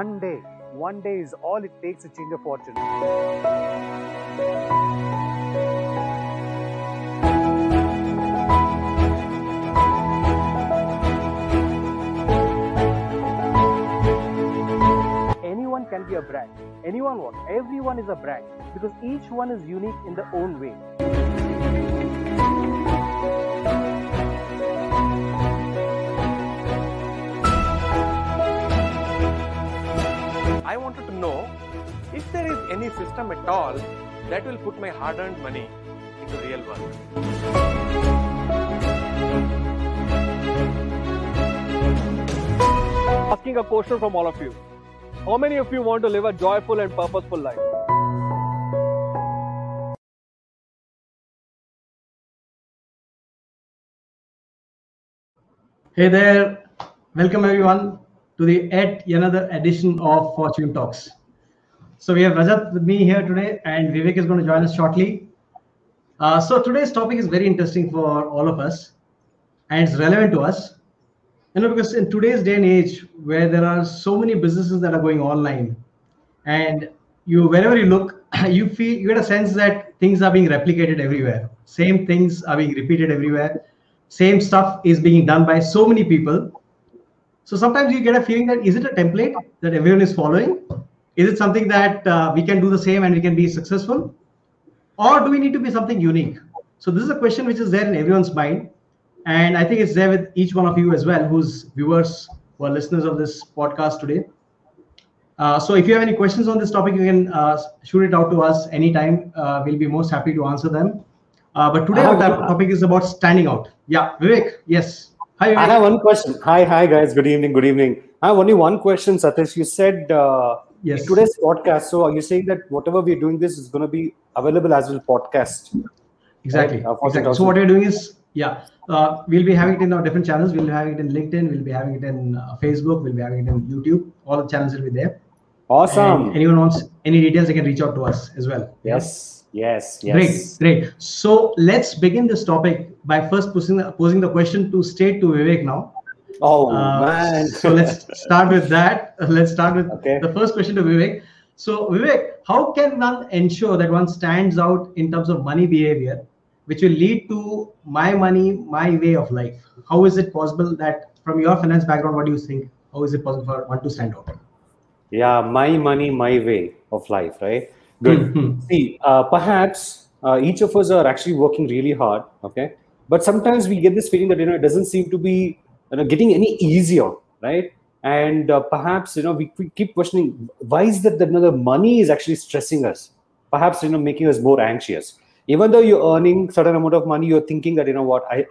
one day is all it takes to change a fortune. Anyone can be a brand. Everyone is a brand because each one is unique in their own way. I wanted to know if there is any system at all that will put my hard-earned money into real work. Asking a question from all of you. How many of you want to live a joyful and purposeful life? Hey there, welcome everyone to yet another edition of Fortune Talks. So we have Rajat with me here today and Vivek is going to join us shortly. So today's topic is very interesting for all of us and it's relevant to us. Because in today's day and age where there are so many businesses that are going online and wherever you look, you get a sense that things are being replicated everywhere. Same things are being repeated everywhere. Same stuff is being done by so many people. So sometimes you get a feeling that is it a template that everyone is following? Is it something that we can do the same and we can be successful? Or do we need to be something unique? So this is a question which is there in everyone's mind. And I think it's there with each one of you as well, who's viewers, who are listeners of this podcast today. So if you have any questions on this topic, you can shoot it out to us anytime. We'll be most happy to answer them. But today our topic is about standing out. Yeah, Vivek, yes. Hi, Vivek. I have one question. Hi guys. Good evening. I have only one question, Satish. You said yes. In today's podcast, so are you saying that whatever we're doing this is going to be available as well podcast? Exactly. Right? Exactly. So what we're doing is, we'll be having it in our different channels. We'll be having it in LinkedIn. We'll be having it in Facebook. We'll be having it in YouTube. All the channels will be there. Awesome. And anyone wants any details, they can reach out to us as well. Yes. Great. So let's begin this topic by first posing the question straight to Vivek now. Oh man. So let's start with that. Let's start with the first question to Vivek. So Vivek, how can one ensure that one stands out in terms of money behavior, which will lead to my money, my way of life? How is it possible that from your finance background, what do you think? How is it possible for one to stand out? Yeah, my money, my way of life, right? Good. See, perhaps each of us are actually working really hard, okay? But sometimes we get this feeling that, it doesn't seem to be getting any easier, right? And perhaps, we keep questioning, why is that the money is actually stressing us? Perhaps, making us more anxious. Even though you're earning certain amount of money, you're thinking that,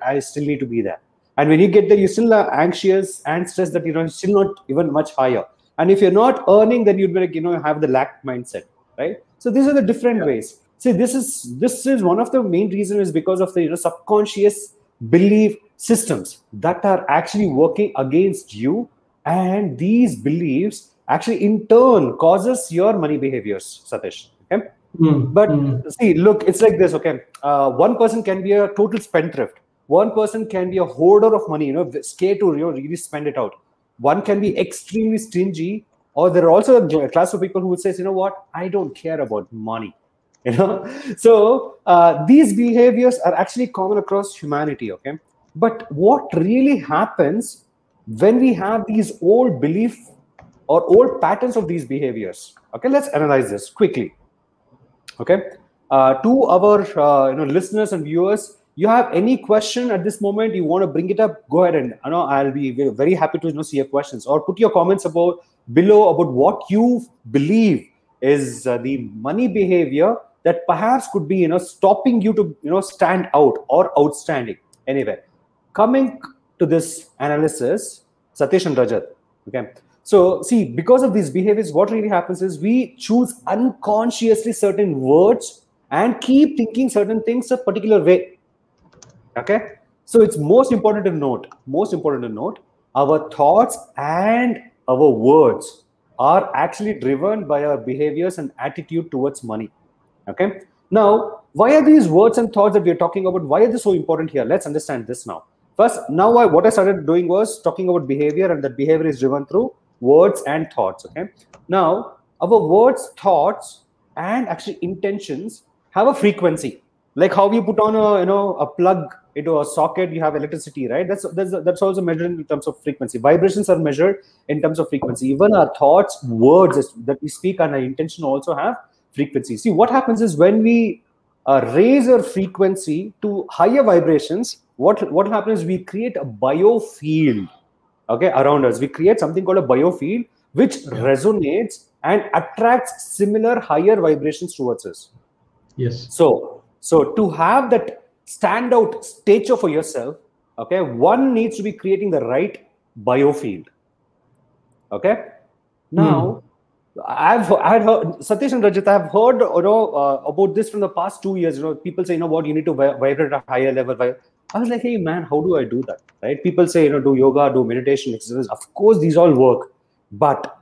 I still need to be there. And when you get there, you still are anxious and stressed that, you're still not even much higher. And if you're not earning, then you'd be like, have the lack mindset, right? So these are the different ways. See, this is one of the main reasons is because of the subconscious belief systems that are actually working against you. And these beliefs actually in turn causes your money behaviors, Satish. Okay. See, look, it's like this. Okay. One person can be a total spendthrift. One person can be a hoarder of money, scared to really spend it out. One can be extremely stingy, or there are also a class of people who would say, I don't care about money. So these behaviors are actually common across humanity. Okay. But what really happens when we have these old belief or old patterns of these behaviors? Okay, let's analyze this quickly. Okay, to our listeners and viewers, you have any question at this moment, you want to bring it up, go ahead and I'll be very happy to see your questions, or put your comments below about what you believe is the money behavior that perhaps could be stopping you to stand out or outstanding. Anyway, coming to this analysis, Satish and Rajat. Okay, so see, because of these behaviors, what really happens is we choose unconsciously certain words and keep thinking certain things a particular way. Okay, so it's most important to note, our thoughts and our words are actually driven by our behaviors and attitude towards money. Okay, now why are these words and thoughts that we're talking about, why are they so important here? Let's understand this now. First, what I started doing was talking about behavior, and that behavior is driven through words and thoughts. Okay. Now, our words, thoughts, and actually intentions have a frequency. Like how you put on a plug into a socket, you have electricity, right? That's also measured in terms of frequency. Vibrations are measured in terms of frequency. Even our thoughts, words that we speak, and our intention also have frequency. See, what happens is when we raise our frequency to higher vibrations, what happens is we create a biofield, okay, around us. We create something called a biofield, which resonates and attracts similar higher vibrations towards us. Yes. So to have that standout stature for yourself, okay, one needs to be creating the right biofield. Okay. Now, I've heard, Satish and Rajat, I've heard about this from the past 2 years. People say, what, you need to vibrate at a higher level. I was like, hey man, how do I do that? Right? People say, do yoga, do meditation, exercise. Of course, these all work, but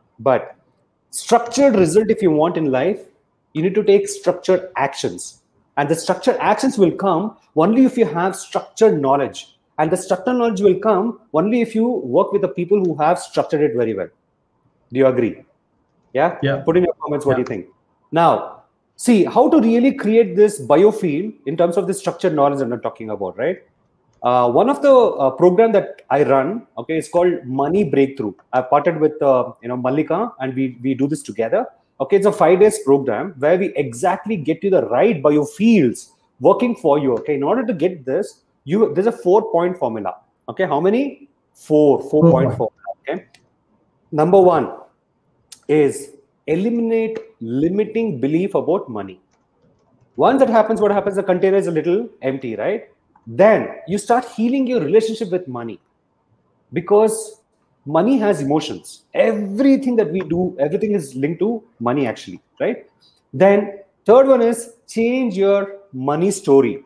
structured result, if you want in life, you need to take structured actions. And the structured actions will come only if you have structured knowledge. And the structured knowledge will come only if you work with the people who have structured it very well. Do you agree? Yeah? Put in your comments what you think. Now, see how to really create this biofield in terms of the structured knowledge I'm not talking about, right? One of the program that I run, okay, it's called Money Breakthrough. I've partnered with Mallika, and we do this together. Okay, it's a 5 days program where we exactly get you the right biofields working for you. Okay, in order to get this, there's a 4-point formula. Okay, how many? 4-point formula. Okay, number 1 is eliminate limiting belief about money. Once that happens, what happens? The container is a little empty, right? Then you start healing your relationship with money, because money has emotions. Everything that we do, everything is linked to money actually, right? Then third one is change your money story.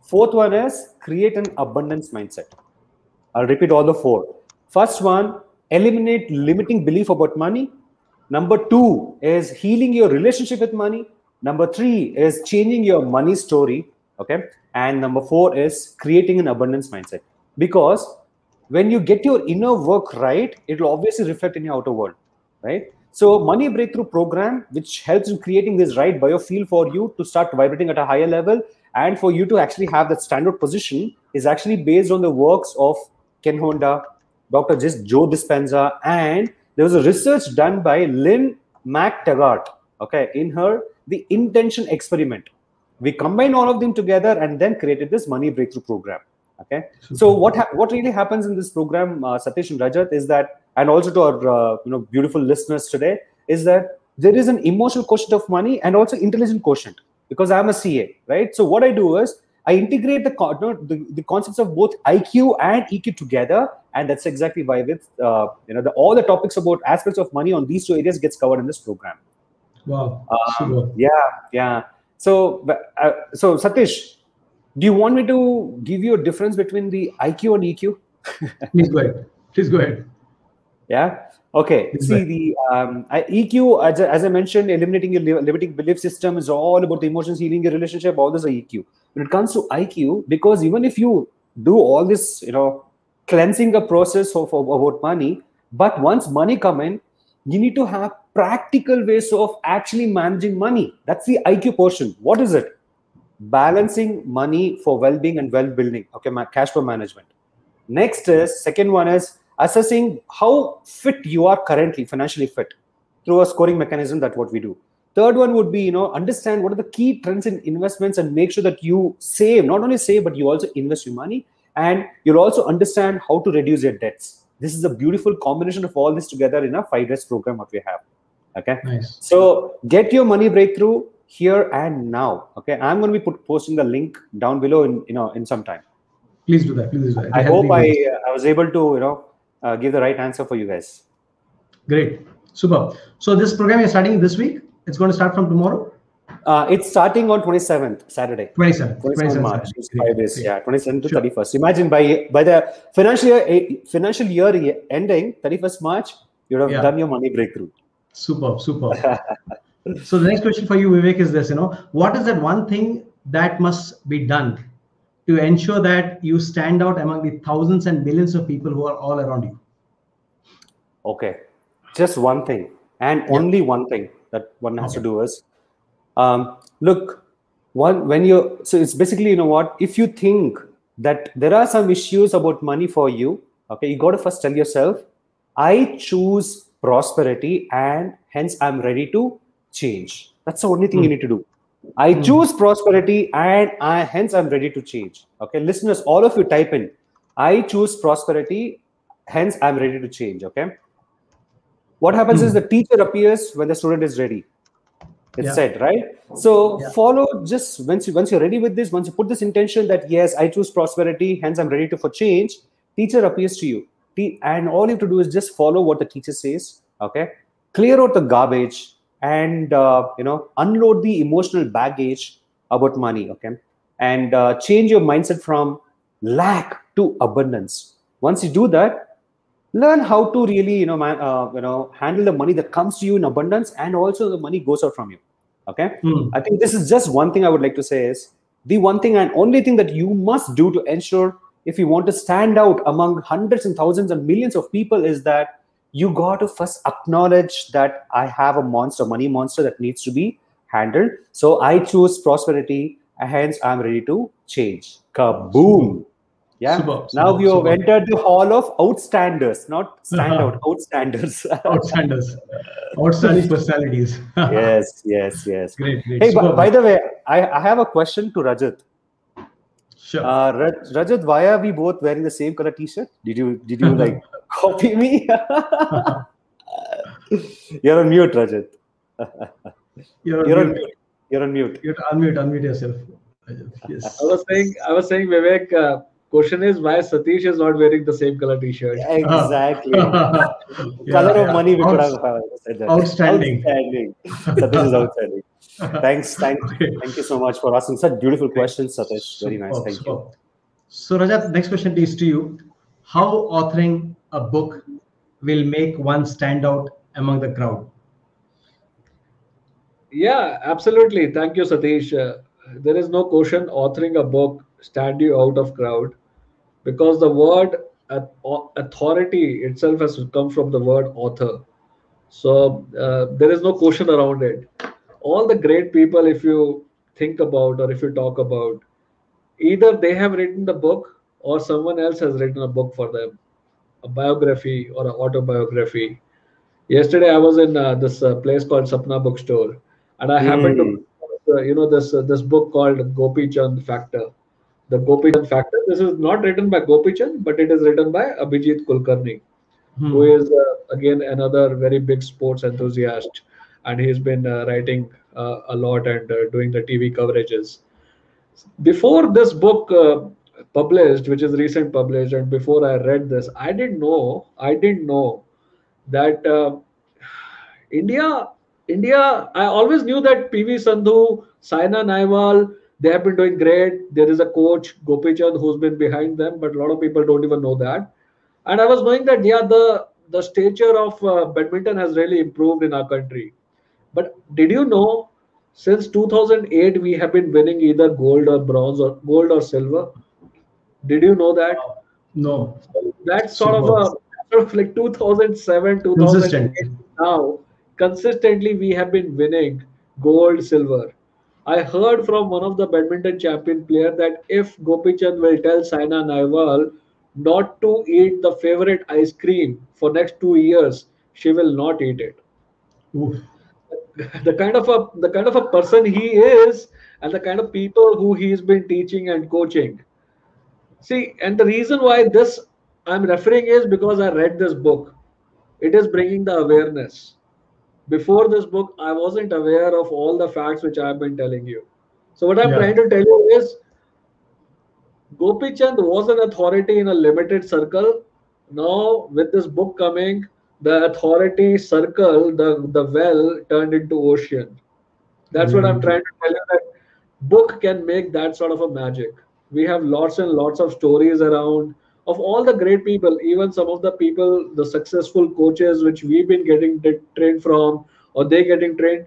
Fourth one is create an abundance mindset. I'll repeat all the 4. First one, eliminate limiting belief about money. Number 2 is healing your relationship with money. Number 3 is changing your money story. Okay. And number 4 is creating an abundance mindset. Because when you get your inner work right, it will obviously reflect in your outer world, right? So Money Breakthrough program, which helps in creating this right biofield for you to start vibrating at a higher level and for you to actually have that standard position, is actually based on the works of Ken Honda, Dr. Joe Dispenza, and there was a research done by Lynn McTaggart, okay, in her The Intention Experiment. We combined all of them together and then created this Money Breakthrough program. Okay, so what really happens in this program, Satish and Rajat, is that, and also to our beautiful listeners today, is that there is an emotional quotient of money and also intelligent quotient, because I'm a CA, right? So what I do is I integrate the concepts of both IQ and EQ together, and that's exactly why with all the topics about aspects of money on these 2 areas gets covered in this program. Wow. Yeah. So Satish, do you want me to give you a difference between the IQ and EQ? Please go ahead. Yeah. Okay. See, the EQ, as I mentioned, eliminating your limiting belief system is all about the emotions, healing your relationship. All this are EQ. When it comes to IQ, because even if you do all this, cleansing the process about money, but once money come in, you need to have practical ways of actually managing money. That's the IQ portion. What is it? Balancing money for well-being and well-building. Okay, cash flow management. Next is, second one is assessing how fit you are currently, financially fit, through a scoring mechanism. That's what we do. Third one would be, understand what are the key trends in investments and make sure that you save, not only save, but you also invest your money, and you'll also understand how to reduce your debts. This is a beautiful combination of all this together in a 5 days program what we have. Okay. Nice. So get your money breakthrough here and now. Okay, I'm going to be posting the link down below in some time. Please do that. I hope I was able to give the right answer for you guys. Great, super. So this program you're starting this week. It's going to start from tomorrow. It's starting on 27th, Saturday. 27th March. It's 5 days. Yeah, 27th to 31st. Imagine by the financial year ending 31st March, you would have done your money breakthrough. Super. So the next question for you, Vivek, is this: what is that one thing that must be done to ensure that you stand out among the thousands and millions of people who are all around you? Okay, just one thing, and only one thing that one has to do is, look, when you, so it's basically, you know what, if you think that there are some issues about money for you, okay, you got to first tell yourself, I choose prosperity and hence I'm ready to change. That's the only thing you need to do. I choose prosperity and hence I'm ready to change. Okay, listeners, all of you type in, I choose prosperity, hence I'm ready to change. Okay. What happens is the teacher appears when the student is ready. It's said, right? So follow, just once you're ready with this, once you put this intention that yes, I choose prosperity, hence I'm ready to for change, teacher appears to you. And all you have to do is just follow what the teacher says. Okay. Clear out the garbage and unload the emotional baggage about money. Okay. And change your mindset from lack to abundance. Once you do that, learn how to really handle the money that comes to you in abundance, and also the money goes out from you. Okay. I think this is just one thing I would like to say is the one thing and only thing that you must do to ensure, if you want to stand out among hundreds and thousands and millions of people, is that you got to first acknowledge that I have a money monster that needs to be handled. So I choose prosperity, hence I'm ready to change. Kaboom. Yeah. Now we have entered the hall of outstanders, not standout, outstanders. Outstanding personalities. Yes. Great. Hey, by the way, I have a question to Rajat. Sure. Rajat, why are we both wearing the same color T-shirt? Did you like copy me? You're on mute, Rajat. You're on mute. You're on mute. You have to unmute yourself. Yes. I was saying, Vivek. Question is why Satish is not wearing the same color T-shirt. Exactly. Color of money. We could have said that. Outstanding. Satish is outstanding. Thank you so much for asking such beautiful questions, Satish. Very nice. Thank you. So Rajat, next question is to you. How authoring a book will make one stand out among the crowd? Yeah, absolutely. Thank you, Satish. There is no question authoring a book stand you out of crowd, because the word authority itself has come from the word author. So there is no question around it. All the great people, if you think about or if you talk about, either they have written the book or someone else has written a book for them, a biography or an autobiography. Yesterday, I was in this place called Sapna Bookstore, and I happened to, this book called Gopi Chand Factor. The Gopi Chand Factor. This is not written by Gopi Chand, but it is written by Abhijit Kulkarni, who is again another very big sports enthusiast, and he's been writing a lot and doing the TV coverages. Before this book published, which is recent published, and before I read this, I didn't know that India. I always knew that PV Sandhu, Saina Nehwal, they have been doing great. There is a coach, Gopi Chand, who's been behind them, but a lot of people don't even know that. And I was knowing that, the stature of badminton has really improved in our country. But did you know, since 2008, we have been winning either gold or bronze or gold or silver? Did you know that? No. So that's sort of like 2007, 2008. Now, consistently, we have been winning gold, silver. I heard from one of the badminton champion player that if Gopi Chand will tell Saina Nehwal not to eat the favorite ice cream for next 2 years, she will not eat it. Oof. The kind of a person he is, and the kind of people who he's been teaching and coaching. See, and the reason why this I'm referring is because I read this book. It is bringing the awareness. Before this book, I wasn't aware of all the facts which I've been telling you. So what I'm trying to tell you is, Gopi Chand was an authority in a limited circle. Now, with this book coming, the authority circle, the well turned into ocean. That's what I'm trying to tell you, that book can make that sort of a magic. We have lots and lots of stories around of all the great people, even some of the people, the successful coaches which we've been getting trained from, or they getting trained.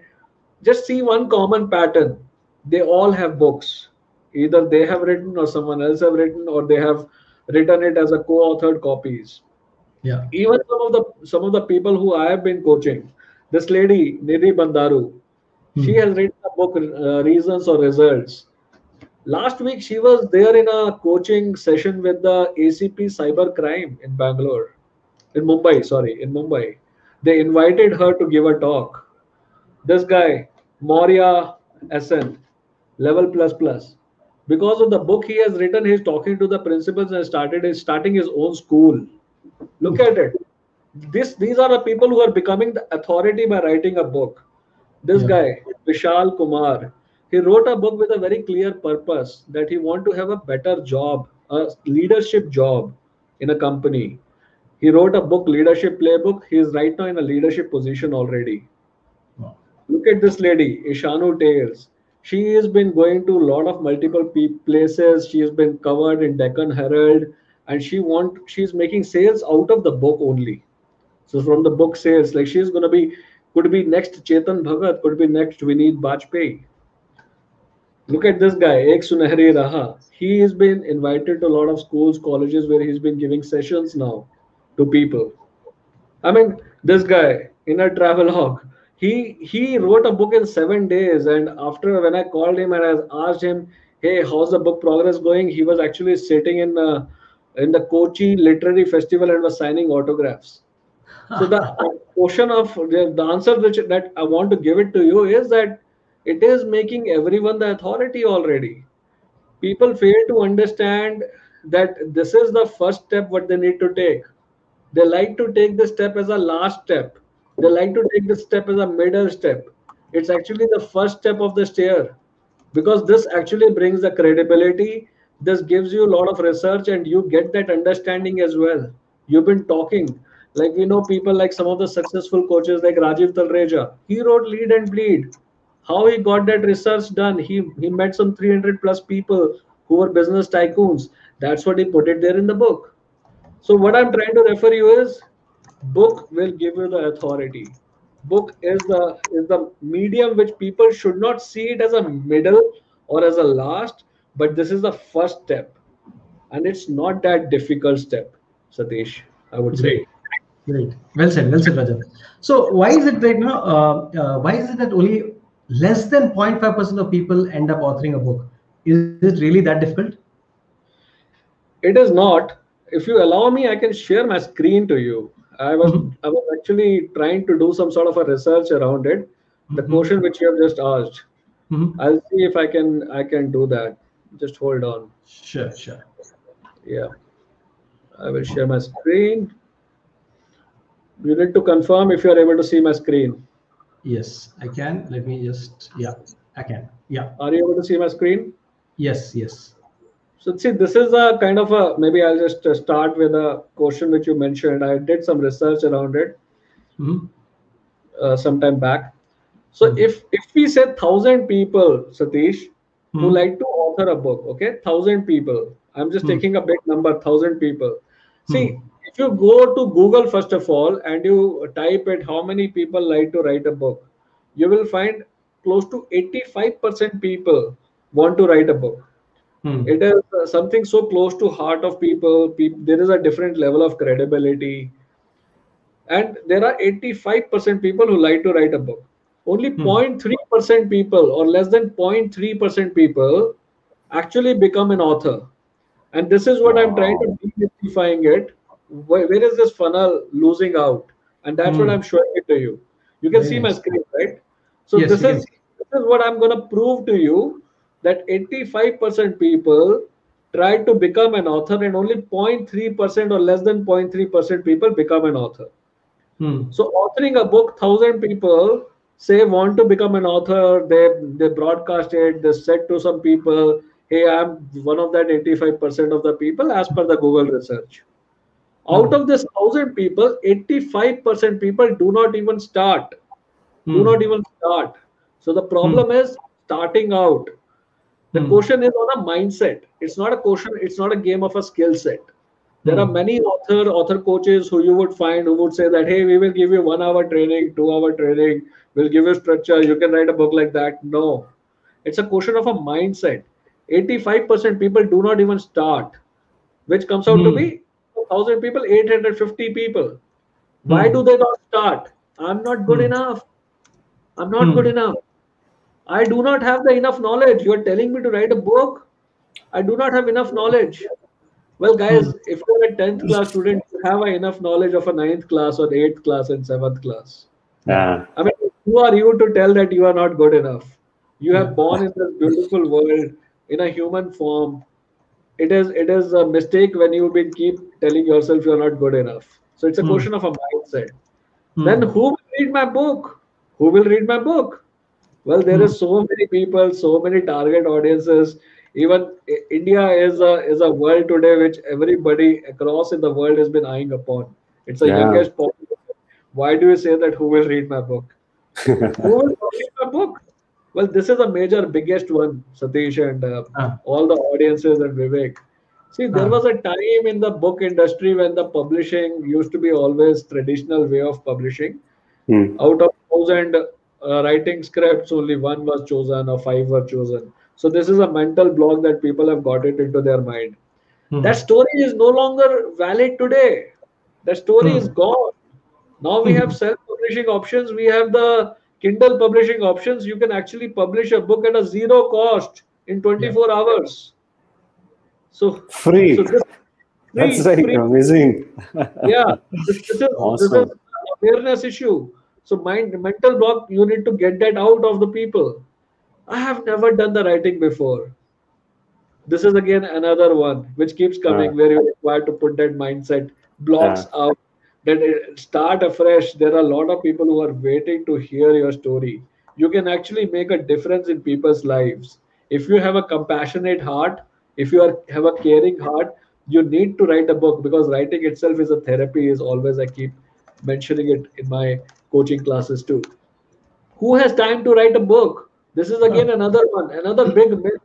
Just see one common pattern. They all have books. Either they have written or someone else have written, or they have written it as a co-authored copies. Yeah. Even some of the people who I have been coaching, this lady Nidhi Bandaru, she has written a book, Reasons or Results. Last week she was there in a coaching session with the ACP Cybercrime in Bangalore, in Mumbai. Sorry, in Mumbai. They invited her to give a talk. This guy, Maurya SN, level plus plus. Because of the book he has written, he's talking to the principals and starting his own school. Look at it. These are the people who are becoming the authority by writing a book. This Yeah. guy, Vishal Kumar, he wrote a book with a very clear purpose that he want to have a better job, a leadership job in a company. He wrote a book, Leadership Playbook. He is right now in a leadership position already. Wow. Look at this lady, Ishanu Tales. She has been going to a lot of multiple places. She has been covered in Deccan Herald, and she's making sales out of the book only. So from the book sales, like she's gonna be, could be next Chetan Bhagat, could be next Vineet Bajpayee. Look at this guy, Ek Sunehri Raha. He has been invited to a lot of schools, colleges where he's been giving sessions now to people. I mean, this guy in a travelogue, he wrote a book in 7 days. And after when I called him and I asked him, "Hey, how's the book progress going?" He was actually sitting in the Kochi Literary Festival and was signing autographs. So the question of the answer that I want to give it to you is that it is making everyone the authority already. People fail to understand that this is the first step what they need to take. They like to take the step as a last step. They like to take the step as a middle step. It's actually the first step of the stair, because this actually brings the credibility. This gives you a lot of research and you get that understanding as well. You've been talking, like we know people like some of the successful coaches like Rajiv Talreja. He wrote Lead and Bleed. How he got that research done? He met some 300 plus people who were business tycoons. That's what he put it there in the book. So what I'm trying to refer you is, book will give you the authority. Book is the medium which people should not see it as a middle or as a last, but this is the first step, and it's not that difficult step, Satish, I would say. Great. Great. Well said, Rajat. So why is it right now? Why is it that only less than 0.5% of people end up authoring a book? Is it really that difficult? It is not. If you allow me, I can share my screen to you. I was actually trying to do some sort of a research around it. The question which you have just asked. I'll see if I can do that. Just hold on. Sure, sure. Yeah, I will share my screen. You need to confirm if you are able to see my screen. Yes, I can. Let me just, yeah, I can. Yeah. Are you able to see my screen? Yes, yes. So see, this is a kind of a, maybe I'll just start with a question which you mentioned. I did some research around it some time back. So if we say 1,000 people, Satish, who like to author a book, okay, 1,000 people. I'm just taking a big number, 1,000 people. See, if you go to Google first of all and you type it, how many people like to write a book, you will find close to 85% people want to write a book. It is something so close to heart of people. There is a different level of credibility, and there are 85% people who like to write a book. Only 0.3% people, or less than 0.3% people, actually become an author. And this is what I'm trying to demystifying it. Where is this funnel losing out? And that's what I'm showing it to you. You can Very see my nice. screen, right? So Yes, this we can is see. this is what I'm going to prove to you, that 85% people try to become an author, and only 0.3% or less than 0.3% people become an author. So authoring a book, 1,000 people say want to become an author. They broadcast it. They said to some people, "Hey, I'm one of that 85% of the people as per the Google research." Out of this 1,000 people, 85% people do not even start. Do not even start. So the problem is starting out. The question is on a mindset. It's not a question. It's not a game of a skill set. There are many author coaches who you would find who would say that, hey, we will give you 1 hour training, 2 hour training, we'll give you structure, you can write a book like that. No, it's a question of a mindset. 85% people do not even start, which comes out to be 1,000 people, 850 people. Why do they not start? I'm not good enough. I'm not good enough. I do not have the enough knowledge. You are telling me to write a book. I do not have enough knowledge. Well, guys, if you're a 10th class student, you have enough knowledge of a 9th class or 8th class and 7th class. Yeah. I mean, who are you to tell that you are not good enough? You have born in this beautiful world in a human form. It is a mistake when you keep telling yourself you're not good enough. So it's a question of a mindset. Then who will read my book? Who will read my book? Well, there is so many people, so many target audiences. Even India is a world today which everybody across in the world has been eyeing upon. It's the youngest population. Why do you say that who will read my book? Who will read my book? Well, this is a major, biggest one, Satish, and all the audiences and Vivek. See, there was a time in the book industry when the publishing used to be always traditional way of publishing. Out of 1,000 writing scripts, only one was chosen or 5 were chosen. So this is a mental block that people have got it into their mind. That story is no longer valid today. That story is gone. Now we have self-publishing options. We have the Kindle publishing options. You can actually publish a book at a zero cost in 24 hours. So free. That's like amazing. Yeah, this is an awareness issue. So mental block, you need to get that out of the people. I have never done the writing before. This is again another one which keeps coming where you're required to put that mindset blocks out. That start afresh. There are a lot of people who are waiting to hear your story. You can actually make a difference in people's lives. If you have a compassionate heart, if you have a caring heart, you need to write a book, because writing itself is a therapy. Is always, I keep mentioning it in my coaching classes too. Who has time to write a book? This is again another one, another big myth,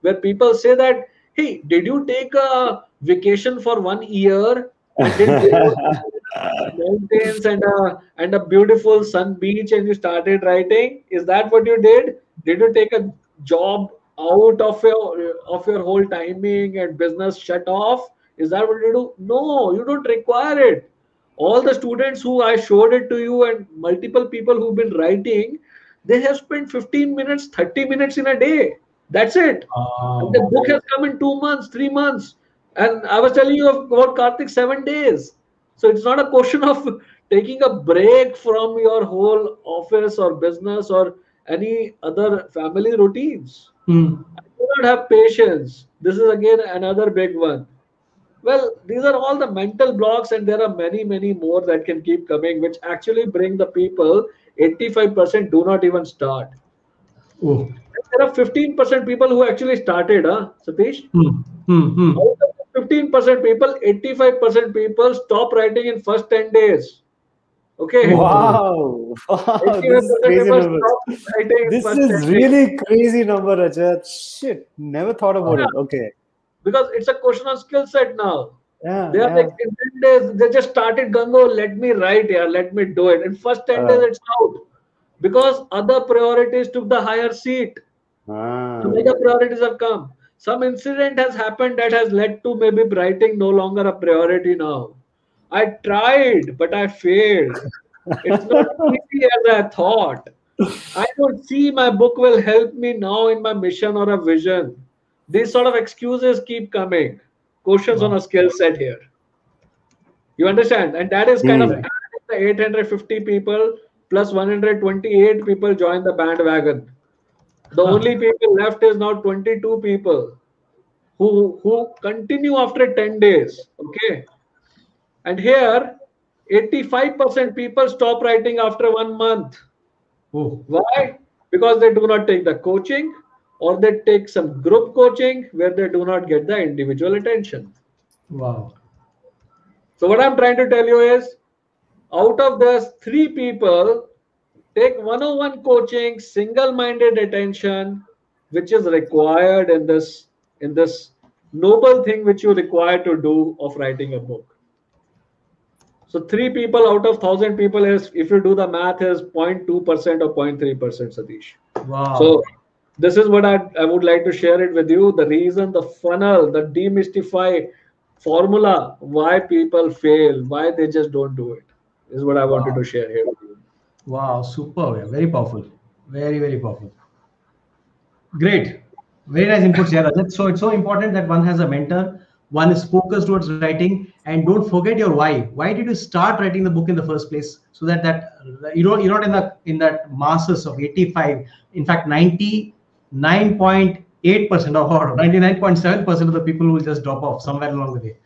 where people say that, hey, did you take a vacation for 1 year and then mountains and a beautiful sun beach and you started writing? Is that what you did? Did you take a job out of your whole timing and business shut off? Is that what you do? No, you don't require it. All the students who I showed it to you and multiple people who've been writing, they have spent 15 minutes, 30 minutes in a day. That's it. And the book has come in 2 months, 3 months. And I was telling you about Karthik, 7 days. So it's not a question of taking a break from your whole office or business or any other family routines. I do not have patience. This is again another big one. Well, these are all the mental blocks, and there are many, many more that can keep coming, which actually bring the people. 85% do not even start. There are 15% people who actually started, Satish? Out of the 15% people, 85% people stop writing in first 10 days. Okay. Wow. This is crazy number. This is really crazy number, Rajat. Shit. Never thought about it. Okay. Because it's a question of skill set now. Yeah, they are like in 10 days, they just started Gango, let me write here, let me do it. In first 10 days, it's out. Because other priorities took the higher seat. Other priorities have come. Some incident has happened that has led to maybe writing no longer a priority now. I tried, but I failed. It's not easy as I thought. I don't see my book will help me now in my mission or a vision. These sort of excuses keep coming. Questions on a skill set here. You understand? And that is kind of the 850 people plus 128 people join the bandwagon. The only people left is now 22 people who continue after 10 days. Okay. And here, 85% people stop writing after 1 month. Why? Because they do not take the coaching, or they take some group coaching where they do not get the individual attention. Wow. So what I'm trying to tell you is, out of those 3 people, take 101 coaching, single-minded attention, which is required in this noble thing which you require to do of writing a book. So 3 people out of 1,000 people is, if you do the math, is 0.2% or 0.3%, Satish. Wow. So this is what I would like to share it with you. The reason, the funnel, the demystify formula why people fail, why they just don't do it, is what I wanted to share here with you. Wow, super. Yeah, very powerful. Very, very powerful. Great. Very nice inputs here, Rajat. So it's so important that one has a mentor, one is focused towards writing, and don't forget your why. Why did you start writing the book in the first place? So that you're not in that masses of 85, in fact 99.8% or 99.7% of the people will just drop off somewhere along the way.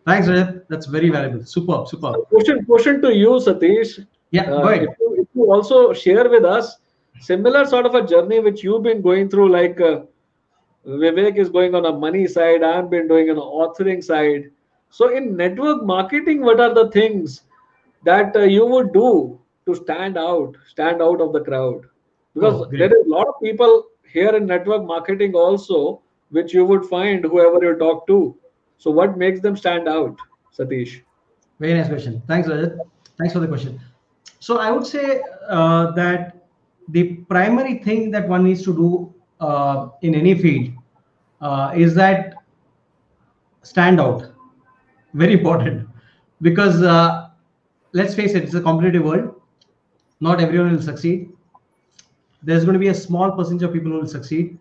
Thanks, Rajat. That's very valuable. Superb, superb. Question to you, Satish. Yeah, go ahead. If you also share with us similar sort of a journey which you've been going through, like Vivek is going on a money side, I've been doing an authoring side. So in network marketing, what are the things that you would do to stand out of the crowd? Because there is a lot of people here in network marketing also, which you would find whoever you talk to. So what makes them stand out, Satish? Very nice question. Thanks, Rajat. Thanks for the question. So I would say that the primary thing that one needs to do in any field is that stand out. Very important, because let's face it, it's a competitive world. Not everyone will succeed. There's going to be a small percentage of people who will succeed.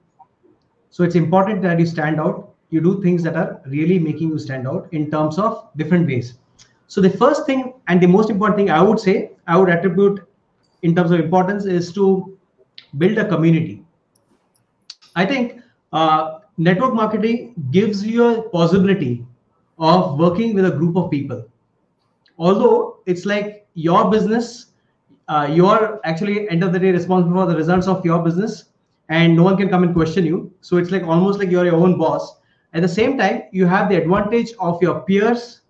So it's important that you stand out. You do things that are really making you stand out in terms of different ways. So the first thing and the most important thing I would say, I would attribute in terms of importance, is to build a community. I think network marketing gives you a possibility of working with a group of people. Although it's like your business, you're actually end of the day responsible for the results of your business, and no one can come and question you. So it's like almost like you're your own boss. At the same time, you have the advantage of your peers,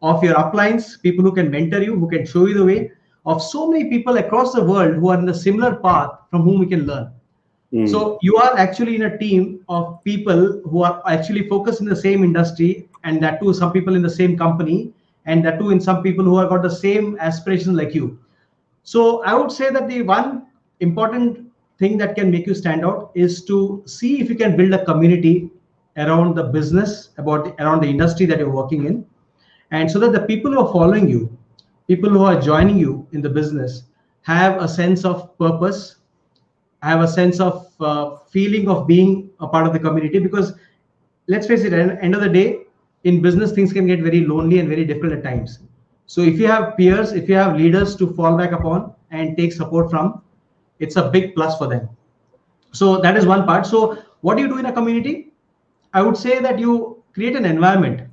of your uplines, people who can mentor you, who can show you the way, of so many people across the world who are in a similar path from whom we can learn. So you are actually in a team of people who are actually focused in the same industry, and that too some people in the same company, and that too in some people who have got the same aspirations like you. So I would say that the one important thing that can make you stand out is to see if you can build a community around the business, around the industry that you're working in, and so that the people who are following you, people who are joining you in the business, have a sense of purpose, have a sense of feeling of being a part of the community. Because let's face it, at the end of the day, in business, things can get very lonely and very difficult at times. So if you have peers, if you have leaders to fall back upon and take support from, it's a big plus for them. So that is one part. So what do you do in a community? I would say that you create an environment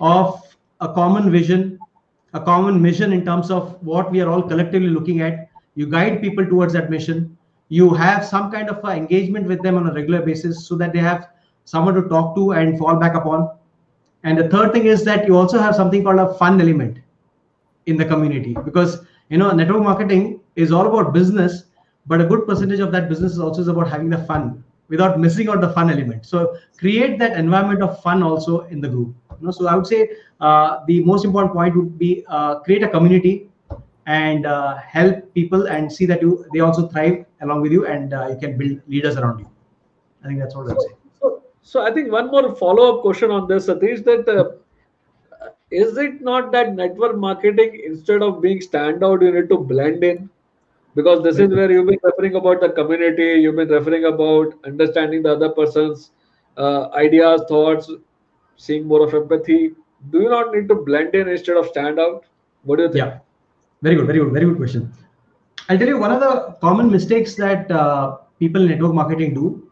of a common vision, a common mission in terms of what we are all collectively looking at. You guide people towards that mission. You have some kind of engagement with them on a regular basis so that they have someone to talk to and fall back upon. And the third thing is that you also have something called a fun element in the community, because network marketing is all about business, but a good percentage of that business is also about having the fun without missing out the fun element. So create that environment of fun also in the group. So I would say the most important point would be create a community and help people and see that they also thrive along with you, and you can build leaders around you. I think that's what I'd say. So I think one more follow-up question on this, Satish, that is it not that network marketing, instead of being standout, you need to blend in? Because this is where you've been referring about the community, you've been referring about understanding the other person's ideas, thoughts, seeing more of empathy. Do you not need to blend in instead of stand out? What do you think? Yeah, very good question. I'll tell you, one of the common mistakes that people in network marketing do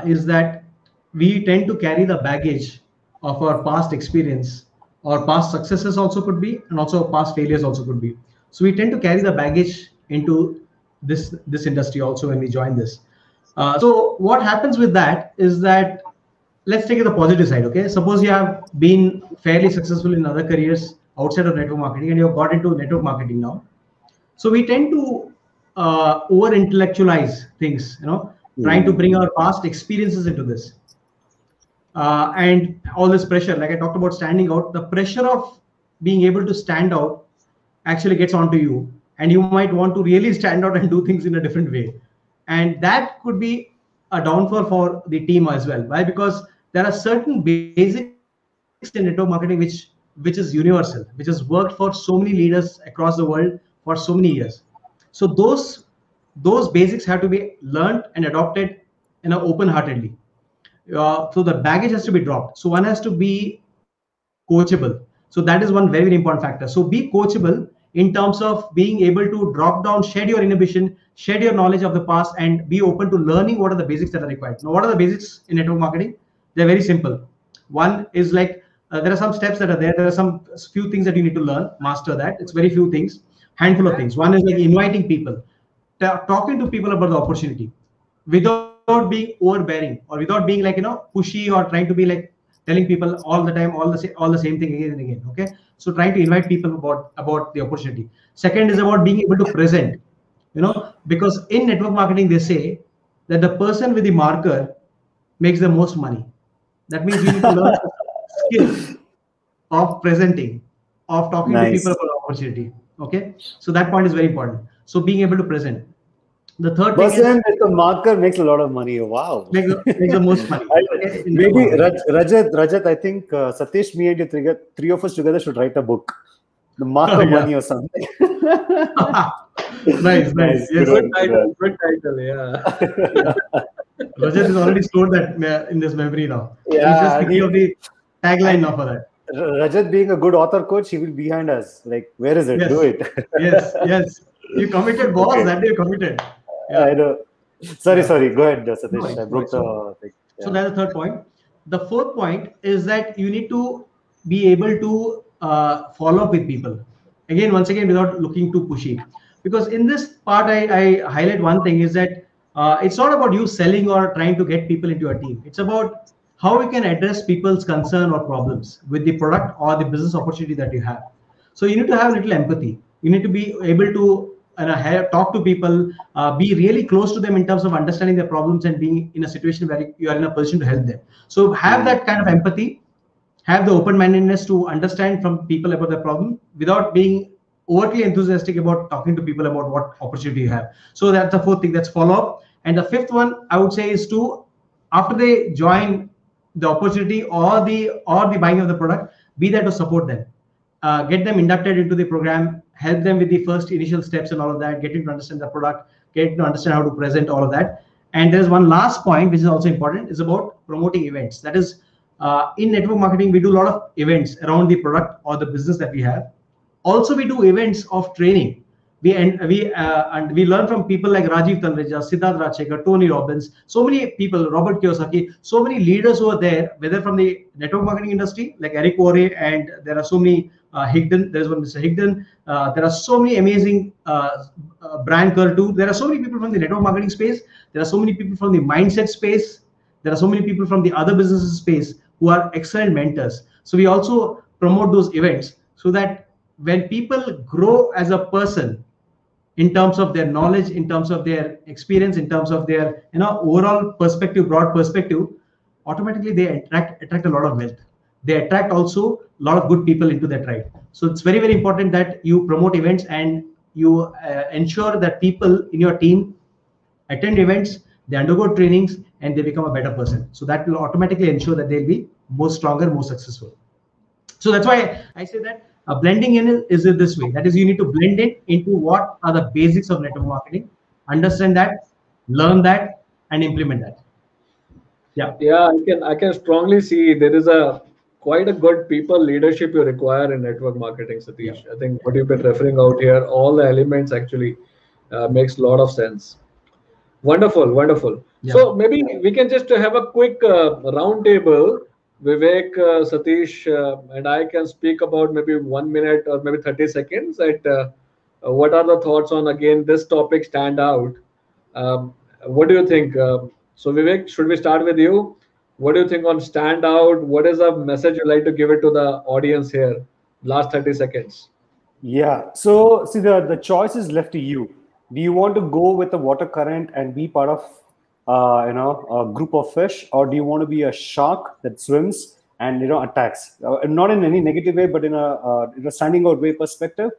is that we tend to carry the baggage of our past experience, or past successes also could be, and also past failures also could be. So we tend to carry the baggage into this industry also when we join this. So what happens with that is that, let's take it the positive side. Okay, suppose you have been fairly successful in other careers outside of network marketing, and you've got into network marketing now. So we tend to over intellectualize things, trying to bring our past experiences into this. And all this pressure, like I talked about standing out, the pressure of being able to stand out actually gets onto you, and you might want to really stand out and do things in a different way. And that could be a downfall for the team as well. Why? Because there are certain basic in network marketing which is universal, which has worked for so many leaders across the world for so many years. So those basics have to be learned and adopted in an open-heartedly. So the baggage has to be dropped. So one has to be coachable. So that is one very, very important factor. So be coachable in terms of being able to drop down, shed your inhibition, shed your knowledge of the past, and be open to learning what are the basics that are required. Now, what are the basics in network marketing? They're very simple. One is like there are some steps that are there. There are some few things that you need to learn, master that. It's very few things, handful of things. One is like inviting people, talking to people about the opportunity without being overbearing or without being like, pushy or trying to be like telling people all the time, all the same thing again and again. Okay. So trying to invite people about the opportunity. Second is about being able to present, because in network marketing, they say that the person with the marker makes the most money. That means you need to learn the skill of presenting, of talking to people about the opportunity. Okay. So that point is very important. So being able to present. The third thing is with the marker makes a lot of money. Wow. Makes the most money. Maybe Rajat, I think Satish, me and you, three of us together should write a book. The marker money or something. Nice. Yes. Good title, yeah. Rajat has already stored that in this memory now. Yeah. He's just the tagline now for that. Rajat being a good author coach, he will be behind us. Like, where is it? Yes. Do it. Yes. You committed, boss. Okay. That day you committed. Yeah. I know. Sorry. Go ahead, Satish. I broke the thing. So that's the third point. The fourth point is that you need to be able to follow up with people. Once again, without looking too pushy. Because in this part, I highlight one thing is that it's not about you selling or trying to get people into your team. It's about how we can address people's concern or problems with the product or the business opportunity that you have. So you need to have a little empathy. You need to be able to talk to people, be really close to them in terms of understanding their problems and being in a situation where you are in a position to help them. So have that kind of empathy, have the open-mindedness to understand from people about their problem without being overtly enthusiastic about talking to people about what opportunity you have. So that's the fourth thing, that's follow up. And the fifth one I would say is to, after they join the opportunity or the buying of the product, be there to support them. Get them inducted into the program, help them with the first initial steps and all of that, getting to understand the product, getting to understand how to present all of that. And there's one last point, which is also important, is about promoting events. That is, in network marketing, we do a lot of events around the product or the business that we have. Also, we do events of training. We learn from people like Rajiv Tandreja, Siddharth Rajshekar, Tony Robbins, so many people, Robert Kiyosaki, so many leaders who are there, whether from the network marketing industry, like Eric Worre, and there are so many Higdon, there's one Mr. Higdon, there are so many amazing Brian Kerr too. There are so many people from the network marketing space. There are so many people from the mindset space. There are so many people from the other businesses space who are excellent mentors. So we also promote those events so that when people grow as a person, in terms of their knowledge, in terms of their experience, in terms of their overall perspective, broad perspective, automatically they attract a lot of wealth. They attract also a lot of good people into their tribe. So it's very, very important that you promote events and you ensure that people in your team attend events, they undergo trainings, and they become a better person. So that will automatically ensure that they'll be more stronger, more successful. So that's why I say that blending in is this way. That is, you need to blend it into what are the basics of network marketing, understand that, learn that, and implement that. Yeah, I can strongly see there is quite a good people leadership you require in network marketing, Satish. I think what you've been referring out here, all the elements actually makes a lot of sense. Wonderful. So maybe we can just have a quick round table. Vivek, Satish, and I can speak about maybe 1 minute or maybe 30 seconds at what are the thoughts on, again, this topic stand out. What do you think? So Vivek, should we start with you? What do you think on stand out? What is a message you'd like to give it to the audience here? Last 30 seconds. Yeah. So see, the choice is left to you. Do you want to go with the water current and be part of a group of fish, or do you want to be a shark that swims and attacks? Not in any negative way, but in a standing out way perspective.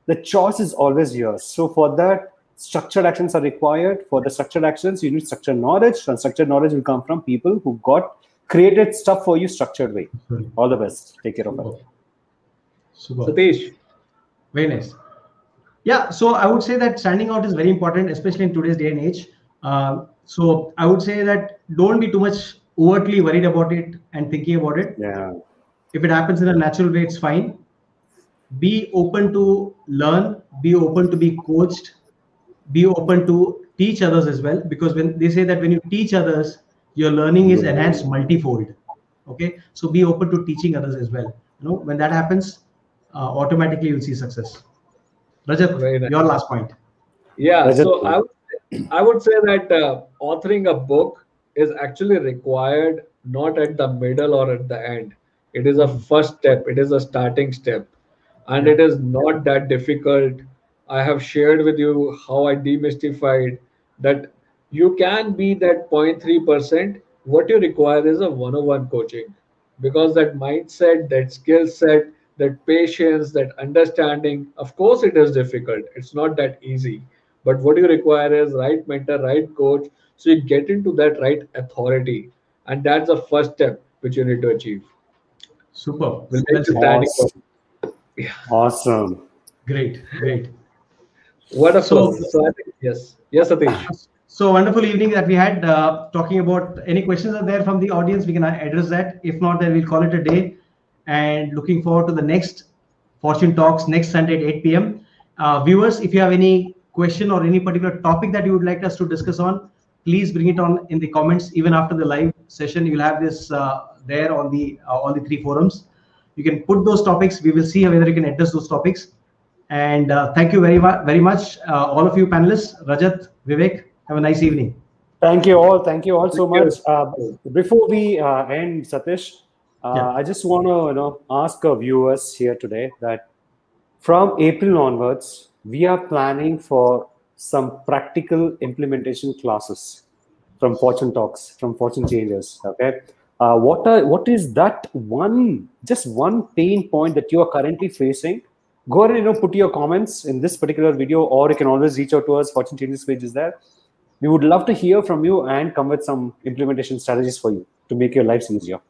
The choice is always yours. So for that, structured actions are required. For the structured actions, you need structured knowledge, and structured knowledge will come from people who got created stuff for you structured way. All the best. Take care of it. Super. Satish. Very nice. Yeah, so I would say that standing out is very important, especially in today's day and age. So I would say that don't be too much overtly worried about it and thinking about it. Yeah. If it happens in a natural way, it's fine. Be open to learn, be open to be coached, be open to teach others as well. Because when they say that when you teach others, your learning is enhanced multifold. Okay, so be open to teaching others as well. You know, when that happens, automatically you'll see success. Rajat, Very nice. your last point. Yeah, Rajat, so I would say that authoring a book is actually required not at the middle or at the end. It is a first step, it is a starting step, and it is not that difficult. I have shared with you how I demystified that you can be that 0.3%. What you require is a one-on-one coaching, because that mindset, that skill set, that patience, that understanding, of course, it is difficult. It's not that easy. But what you require is right mentor, right coach, so you get into that right authority. And that's the first step which you need to achieve. Super. Will Well make you said. standing Awesome. Awesome. Great, great. Wonderful. So- So I think, yes. Yes, Satish. So wonderful evening that we had talking about any questions are there from the audience. We can address that. If not, then we'll call it a day. And looking forward to the next Fortune Talks next Sunday at 8 p.m. Viewers, if you have any question or any particular topic that you would like us to discuss on, please bring it on in the comments. Even after the live session, you'll have this there on the all the three forums. You can put those topics. We will see whether you can address those topics. And thank you very much, all of you panelists. Rajat, Vivek, have a nice evening. Thank you all. Thank you all so Thank much. Before we end, Satish, I just want to ask our viewers here today that from April onwards, we are planning for some practical implementation classes from Fortune Talks, from Fortune Changers. Okay, what is that just one pain point that you are currently facing? Go ahead and put your comments in this particular video, or you can always reach out to us. Fortune Changers page is there. We would love to hear from you and come with some implementation strategies for you to make your lives easier.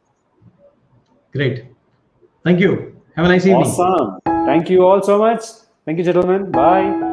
Great. Thank you. Have a nice evening. Awesome. Thank you all so much. Thank you, gentlemen. Bye.